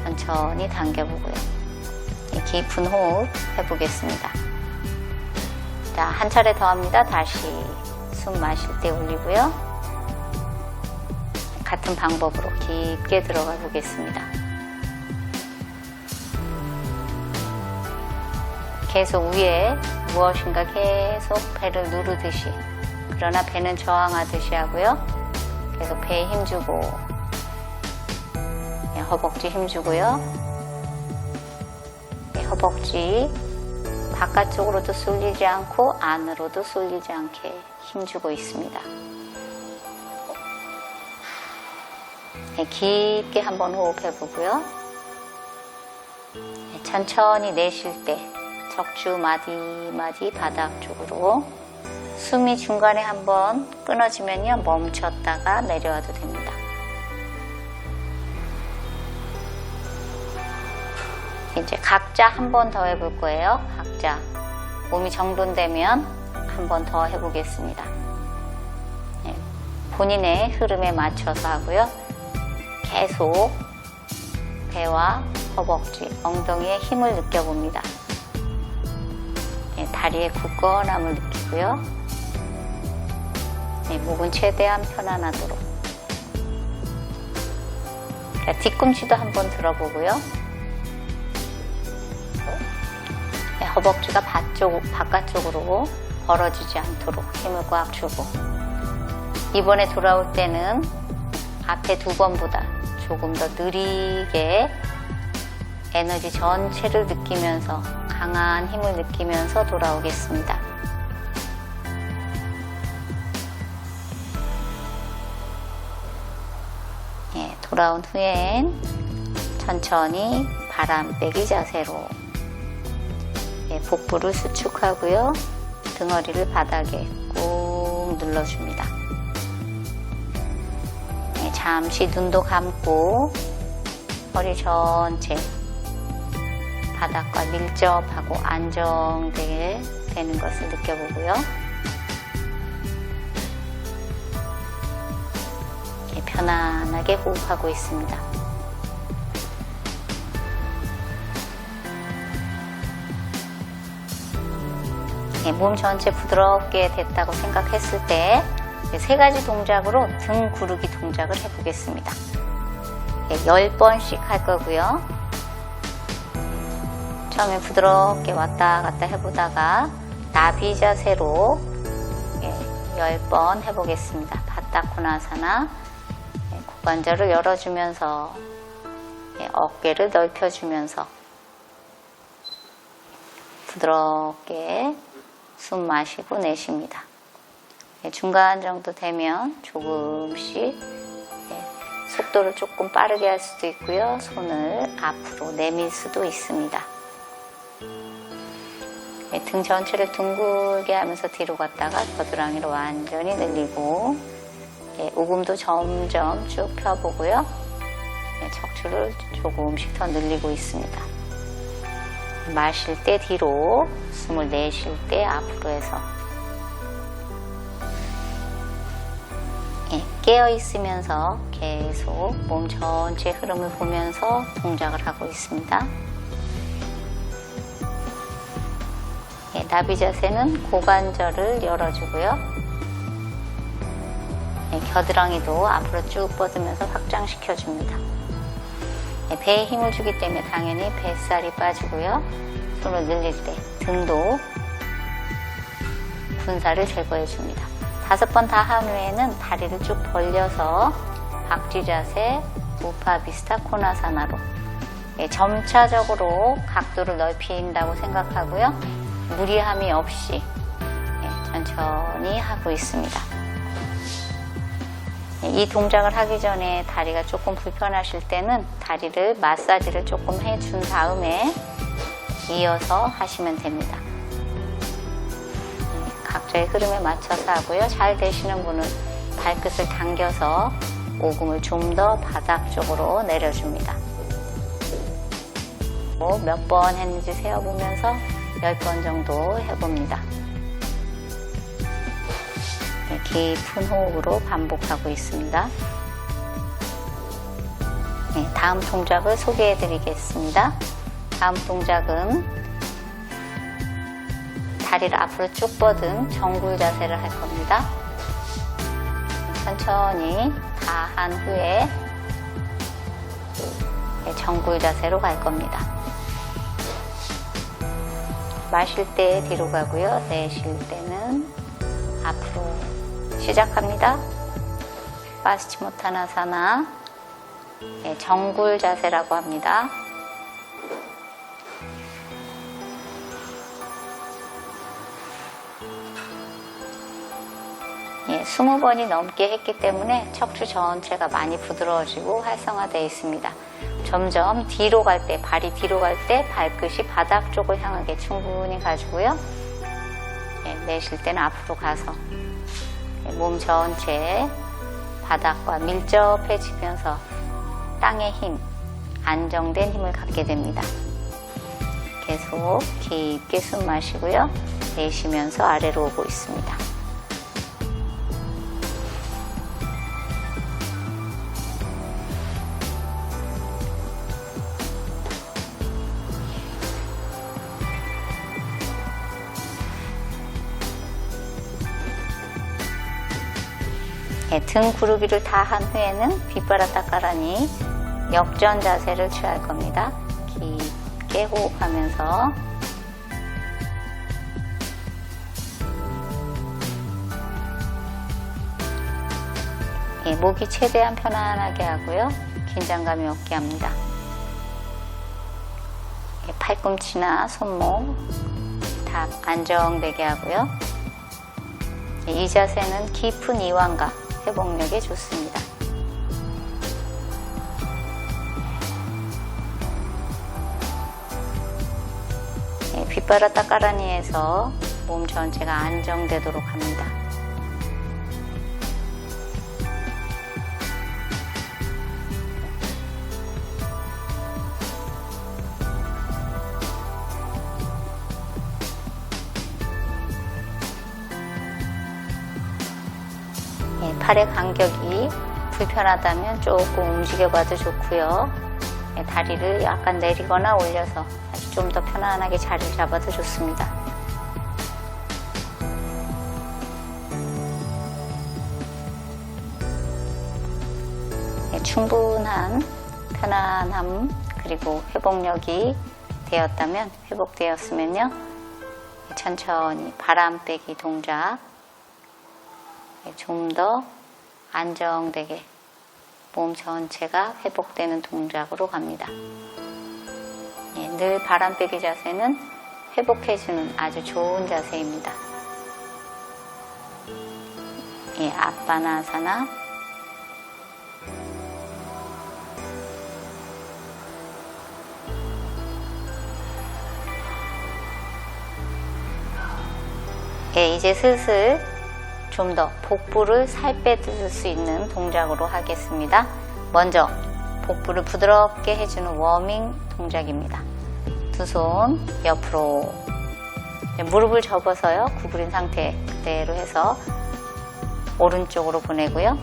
천천히 당겨보고요. 깊은 호흡 해보겠습니다. 자, 한 차례 더 합니다. 다시 숨 마실 때 올리고요. 같은 방법으로 깊게 들어가 보겠습니다. 계속 위에 무엇인가 계속 배를 누르듯이, 그러나 배는 저항하듯이 하고요. 계속 배에 힘주고 허벅지 힘주고요. 허벅지 바깥쪽으로도 쏠리지 않고 안으로도 쏠리지 않게 힘주고 있습니다. 깊게 한번 호흡해 보고요. 천천히 내쉴 때 척추 마디마디 바닥 쪽으로, 숨이 중간에 한번 끊어지면요 멈췄다가 내려와도 됩니다. 이제 각자 한 번 더 해볼 거예요. 각자 몸이 정돈되면 한 번 더 해보겠습니다. 본인의 흐름에 맞춰서 하고요. 계속 배와 허벅지, 엉덩이에 힘을 느껴봅니다. 다리의 굳건함을 느끼고요. 목은 최대한 편안하도록. 뒤꿈치도 한번 들어보고요. 허벅지가 바깥쪽으로 벌어지지 않도록 힘을 꽉 주고, 이번에 돌아올 때는 앞에 두 번보다 조금 더 느리게 에너지 전체를 느끼면서, 강한 힘을 느끼면서 돌아오겠습니다. 돌아온 후엔 천천히 바람 빼기 자세로 복부를 수축하고요. 등허리를 바닥에 꾹 눌러줍니다. 잠시 눈도 감고 허리 전체 바닥과 밀접하고 안정되게 되는 것을 느껴보고요. 편안하게 호흡하고 있습니다. 몸 전체 부드럽게 됐다고 생각했을 때 세 가지 동작으로 등 구르기 동작을 해보겠습니다. 10번씩 할 거고요. 처음에 부드럽게 왔다 갔다 해보다가 나비 자세로 10번 해보겠습니다. 바타코나사나, 고관절을 열어주면서 어깨를 넓혀주면서 부드럽게 숨 마시고 내쉽니다. 중간 정도 되면 조금씩 속도를 조금 빠르게 할 수도 있고요. 손을 앞으로 내밀 수도 있습니다. 등 전체를 둥글게 하면서 뒤로 갔다가 겨드랑이로 완전히 늘리고, 오금도 점점 쭉 펴보고요. 척추를 조금씩 더 늘리고 있습니다. 마실 때 뒤로, 숨을 내쉴 때 앞으로 해서 깨어 있으면서 계속 몸 전체 흐름을 보면서 동작을 하고 있습니다. 나비 자세는 고관절을 열어주고요. 겨드랑이도 앞으로 쭉 뻗으면서 확장시켜줍니다. 배에 힘을 주기 때문에 당연히 뱃살이 빠지고요. 손을 늘릴 때 등도 분살을 제거해줍니다. 5번 다 한 후에는 다리를 쭉 벌려서 박쥐 자세, 우파비스타 코나사나로 점차적으로 각도를 넓힌다고 생각하고요. 무리함이 없이 천천히 하고 있습니다. 이 동작을 하기 전에 다리가 조금 불편하실 때는 다리를 마사지를 조금 해준 다음에 이어서 하시면 됩니다. 각자 저의 흐름에 맞춰서 하고요. 잘 되시는 분은 발끝을 당겨서 오금을 좀 더 바닥 쪽으로 내려줍니다. 몇 번 했는지 세어보면서 10번 정도 해봅니다. 네, 깊은 호흡으로 반복하고 있습니다. 네, 다음 동작을 소개해 드리겠습니다. 다음 동작은 다리를 앞으로 쭉 뻗은 정굴 자세를 할 겁니다. 천천히 다 한 후에 정굴 자세로 갈 겁니다. 마실 때 뒤로 가고요. 내쉴 때는 앞으로 시작합니다. 파스치모타나사나 정굴 자세라고 합니다. 예, 20번이 넘게 했기 때문에 척추 전체가 많이 부드러워지고 활성화되어 있습니다. 점점 뒤로 갈 때, 발이 뒤로 갈 때 발끝이 바닥 쪽을 향하게 충분히 가지고요. 예, 내쉴 때는 앞으로 가서 몸 전체 바닥과 밀접해지면서 땅의 힘, 안정된 힘을 갖게 됩니다. 계속 깊게 숨 마시고요. 내쉬면서 아래로 오고 있습니다. 등 구르기를 다 한 후에는 빗바라따까라니 역전 자세를 취할 겁니다. 깊게 호흡하면서 목이 최대한 편안하게 하고요. 긴장감이 없게 합니다. 팔꿈치나 손목 다 안정되게 하고요. 이 자세는 깊은 이완과 회복력에 좋습니다. 빗바라따까라니에서 몸 전체가 안정되도록 합니다. 팔의 간격이 불편하다면 조금 움직여봐도 좋고요. 다리를 약간 내리거나 올려서 좀 더 편안하게 자리를 잡아도 좋습니다. 충분한 편안함 그리고 회복력이 되었다면, 회복되었으면요, 천천히 바람 빼기 동작 좀 더 안정되게 몸 전체가 회복되는 동작으로 갑니다. 늘 바람 빼기 자세는 회복해주는 아주 좋은 자세입니다. 아빠나사나 이제 슬슬 좀 더 복부를 살 빼줄 수 있는 동작으로 하겠습니다. 먼저 복부를 부드럽게 해주는 워밍 동작입니다. 두 손 옆으로 무릎을 접어서요, 구부린 상태 그대로 해서 오른쪽으로 보내고요.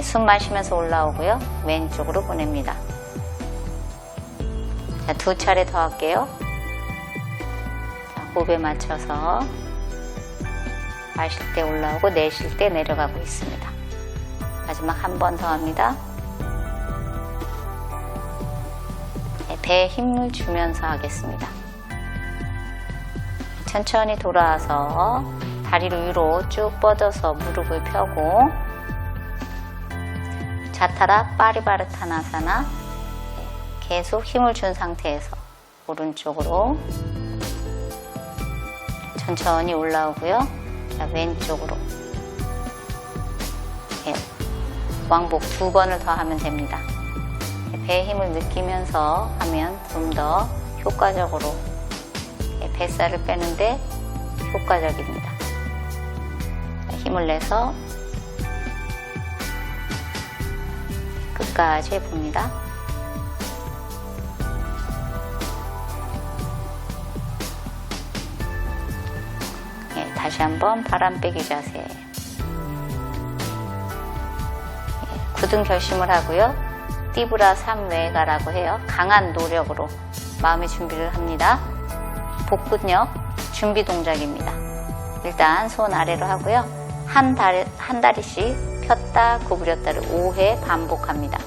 숨 마시면서 올라오고요. 왼쪽으로 보냅니다. 자, 두 차례 더 할게요. 호흡에 맞춰서 마실 때 올라오고 내쉴 때 내려가고 있습니다. 마지막 한 번 더 합니다. 배에 힘을 주면서 하겠습니다. 천천히 돌아와서 다리를 위로 쭉 뻗어서 무릎을 펴고 자타라 파리바르타나사나 계속 힘을 준 상태에서 오른쪽으로 천천히 올라오고요. 자, 왼쪽으로 왕복 2번을 더 하면 됩니다. 배의 힘을 느끼면서 하면 좀 더 효과적으로 뱃살을 빼는데 효과적입니다. 힘을 내서 끝까지 해봅니다. 다시 한번 바람 빼기 자세. 굳은 결심을 하고요. 띠브라 삼외가라고 해요. 강한 노력으로 마음의 준비를 합니다. 복근력 준비 동작입니다. 일단 손 아래로 하고요. 한 다리씩 폈다 구부렸다를 5회 반복합니다.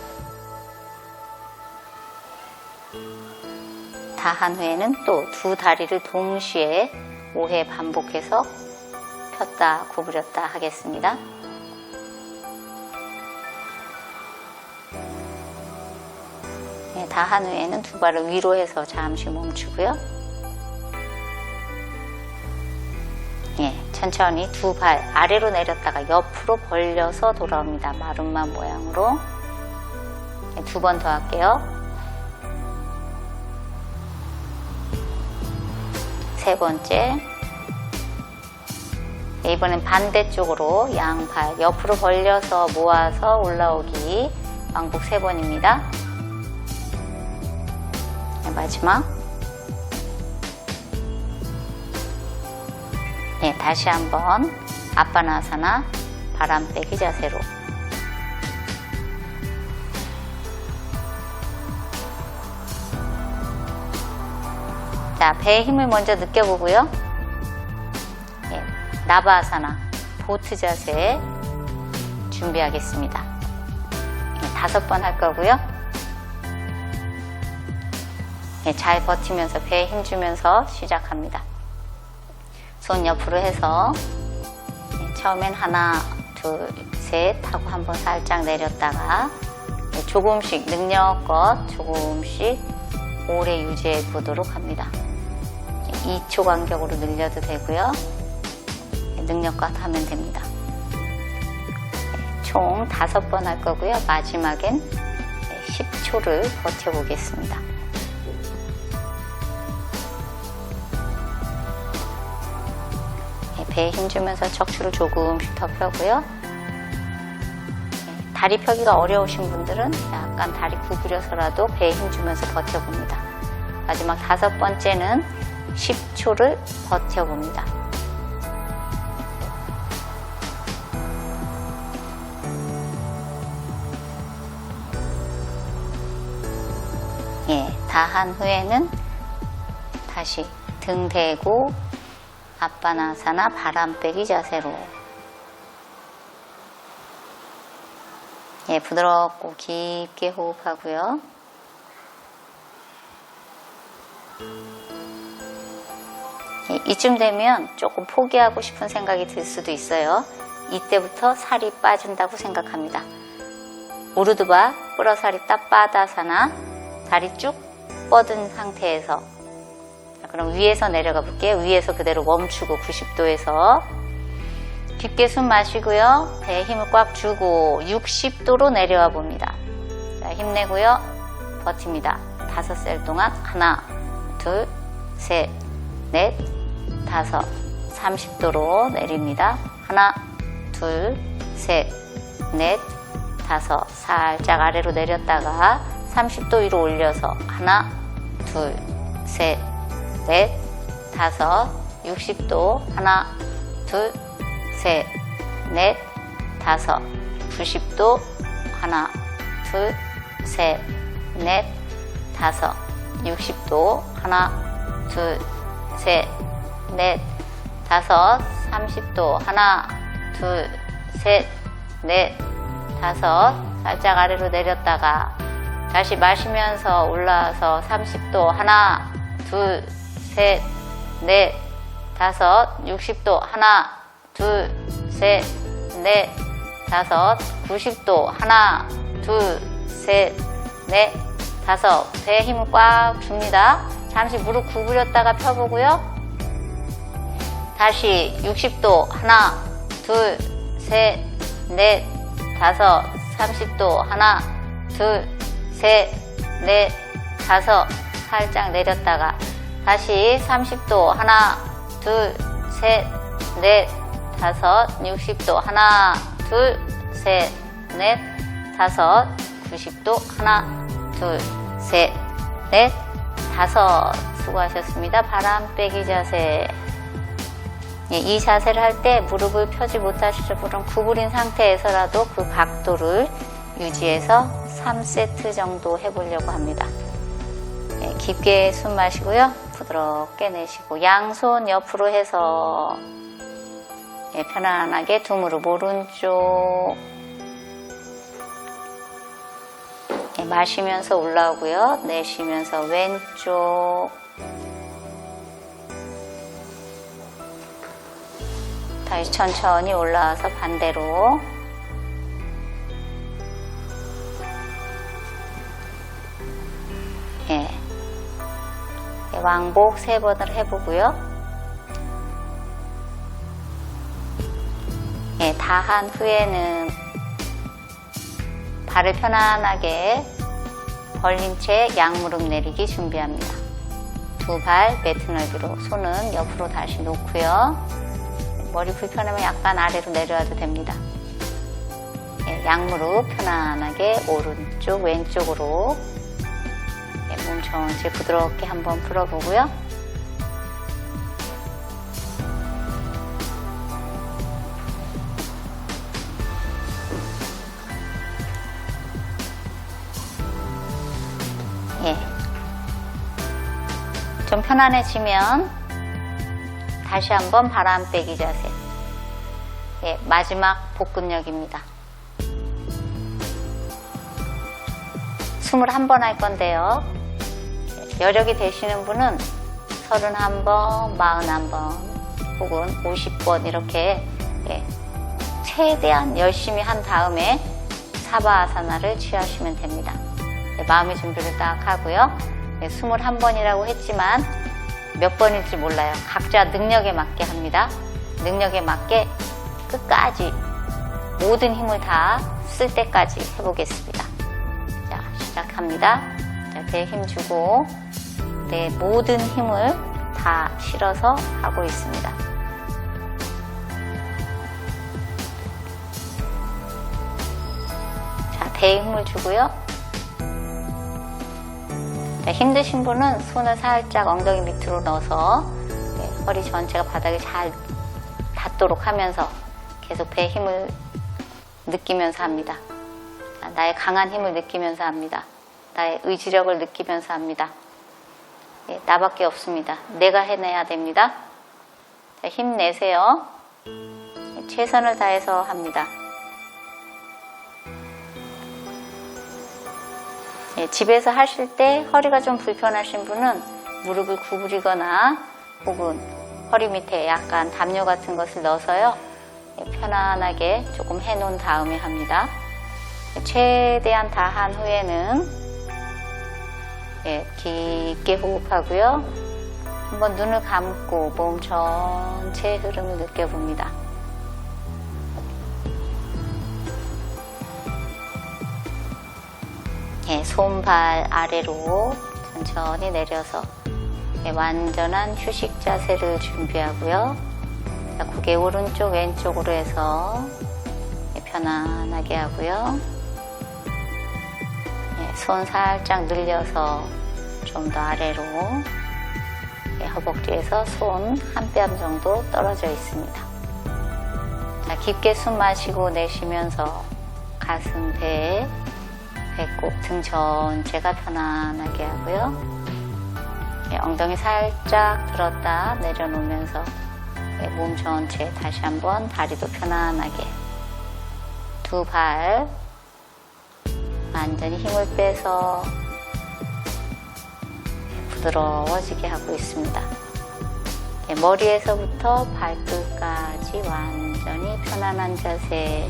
다 한 후에는 또 두 다리를 동시에 5회 반복해서 폈다 구부렸다 하겠습니다. 다 한 후에는 두 발을 위로 해서 잠시 멈추고요. 천천히 두 발 아래로 내렸다가 옆으로 벌려서 돌아옵니다. 마름만 모양으로. 두 번 더 할게요. 세 번째. 이번엔 반대쪽으로 양발 옆으로 벌려서 모아서 올라오기. 반복 3번입니다. 마지막. 다시 한번 아빠나사나 바람 빼기 자세로. 자, 배의 힘을 먼저 느껴보고요. 나바아사나 보트 자세 준비하겠습니다. 5번 할 거고요. 잘 버티면서 배에 힘 주면서 시작합니다. 손 옆으로 해서 처음엔 하나, 둘, 셋 하고 한번 살짝 내렸다가 조금씩 능력껏 조금씩 오래 유지해 보도록 합니다. 2초 간격으로 늘려도 되고요. 능력껏 하면 됩니다. 총 5번 할 거고요. 마지막엔 10초를 버텨보겠습니다. 배에 힘주면서 척추를 조금씩 더 펴고요. 다리 펴기가 어려우신 분들은 약간 다리 구부려서라도 배에 힘주면서 버텨봅니다. 마지막 5번째는 10초를 버텨봅니다. 다 한 후에는 다시 등 대고 아빠나사나 바람 빼기 자세로. 부드럽고 깊게 호흡하고요. 이쯤 되면 조금 포기하고 싶은 생각이 들 수도 있어요. 이때부터 살이 빠진다고 생각합니다. 우르드바 뿌러사리 따빠다사나 다리 쭉 뻗은 상태에서. 그럼 위에서 내려가 볼게요. 위에서 그대로 멈추고 90도에서 깊게 숨 마시고요. 배에 힘을 꽉 주고 60도로 내려와 봅니다. 자, 힘내고요. 버팁니다. 5셀 동안 하나, 둘, 셋, 넷, 5, 30도로 내립니다. 하나, 둘, 셋, 넷, 5, 살짝 아래로 내렸다가 30도 위로 올려서 하나, 둘, 셋, 넷, 5, 60도 하나, 둘, 셋, 넷, 5, 90도 하나, 둘, 셋, 넷, 5, 60도 하나, 둘, 셋, 넷, 5, 30도 하나, 둘, 셋, 넷, 5, 살짝 아래로 내렸다가 다시 마시면서 올라와서 30도 하나, 둘, 셋, 넷, 5, 60도 하나, 둘, 셋, 넷, 5, 90도 하나, 둘, 셋, 넷, 5. 배에 힘을 꽉 줍니다. 잠시 무릎 구부렸다가 펴보고요. 다시 60도 하나, 둘, 셋, 넷, 5, 30도 하나, 둘, 셋, 넷, 5. 살짝 내렸다가 다시 30도 하나, 둘, 셋, 넷, 다섯, 60도 하나, 둘, 셋, 넷, 다섯, 90도 하나, 둘, 셋, 넷, 다섯. 수고하셨습니다. 바람 빼기 자세. 이 자세를 할 때 무릎을 펴지 못하실 분은 구부린 상태에서라도 그 각도를 유지해서 3세트 정도 해보려고 합니다. 깊게 숨 마시고요. 부드럽게 내쉬고 양손 옆으로 해서 편안하게 두 무릎 오른쪽 마시면서 올라오고요. 내쉬면서 왼쪽 다시 천천히 올라와서 반대로 왕복 3번을 해보고요. 다 한 후에는 발을 편안하게 벌린 채 양무릎 내리기 준비합니다. 두 발 매트 넓이로 손은 옆으로 다시 놓고요. 머리 불편하면 약간 아래로 내려와도 됩니다. 양무릎 편안하게 오른쪽 왼쪽으로 몸 전체 부드럽게 한번 풀어보고요. 좀 편안해지면 다시 한번 바람 빼기 자세. 마지막 복근력입니다. 21번 할 건데요. 여력이 되시는 분은 31번, 41번 혹은 50번 이렇게 최대한 열심히 한 다음에 사바아사나를 취하시면 됩니다. 마음의 준비를 딱 하고요. 21번이라고 했지만 몇 번일지 몰라요. 각자 능력에 맞게 합니다. 능력에 맞게 끝까지 모든 힘을 다 쓸 때까지 해보겠습니다. 자, 시작합니다. 자, 배 힘 주고 내 모든 힘을 다 실어서 하고 있습니다. 자, 배에 힘을 주고요. 자, 힘드신 분은 손을 살짝 엉덩이 밑으로 넣어서 허리 전체가 바닥에 잘 닿도록 하면서 계속 배에 힘을 느끼면서 합니다. 자, 나의 강한 힘을 느끼면서 합니다. 나의 의지력을 느끼면서 합니다. 나밖에 없습니다. 내가 해내야 됩니다. 자, 힘내세요. 최선을 다해서 합니다. 집에서 하실 때 허리가 좀 불편하신 분은 무릎을 구부리거나 혹은 허리 밑에 약간 담요 같은 것을 넣어서요. 편안하게 조금 해놓은 다음에 합니다. 최대한 다 한 후에는 깊게 호흡하고요. 한번 눈을 감고 몸 전체의 흐름을 느껴봅니다. 손발 아래로 천천히 내려서 완전한 휴식 자세를 준비하고요. 고개 오른쪽 왼쪽으로 해서 편안하게 하고요. 손 살짝 늘려서 좀 더 아래로 허벅지에서 손 한 뼘 정도 떨어져 있습니다. 자, 깊게 숨 마시고 내쉬면서 가슴, 배, 배꼽, 등 전체가 편안하게 하고요. 엉덩이 살짝 들었다 내려놓으면서 몸 전체 다시 한번 다리도 편안하게 두 발 완전히 힘을 빼서 부드러워지게 하고 있습니다. 머리에서부터 발끝까지 완전히 편안한 자세.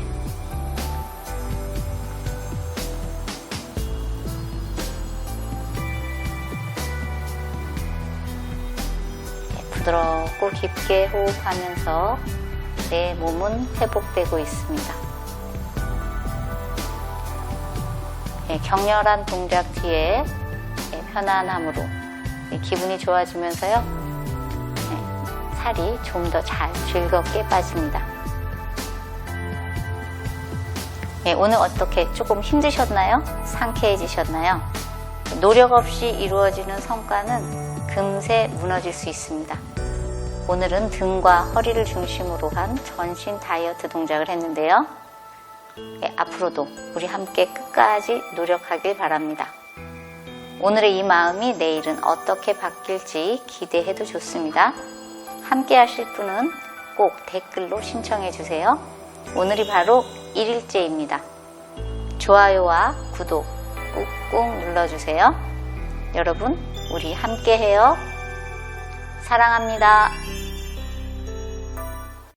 부드럽고 깊게 호흡하면서 내 몸은 회복되고 있습니다. 격렬한 동작 뒤에 편안함으로 기분이 좋아지면서요. 살이 좀 더 잘 즐겁게 빠집니다. 오늘 어떻게 조금 힘드셨나요? 상쾌해지셨나요? 노력 없이 이루어지는 성과는 금세 무너질 수 있습니다. 오늘은 등과 허리를 중심으로 한 전신 다이어트 동작을 했는데요. 앞으로도 우리 함께 끝까지 노력하길 바랍니다. 오늘의 이 마음이 내일은 어떻게 바뀔지 기대해도 좋습니다. 함께 하실 분은 꼭 댓글로 신청해 주세요. 오늘이 바로 1일째입니다. 좋아요와 구독 꾹꾹 눌러주세요. 여러분, 우리 함께 해요. 사랑합니다.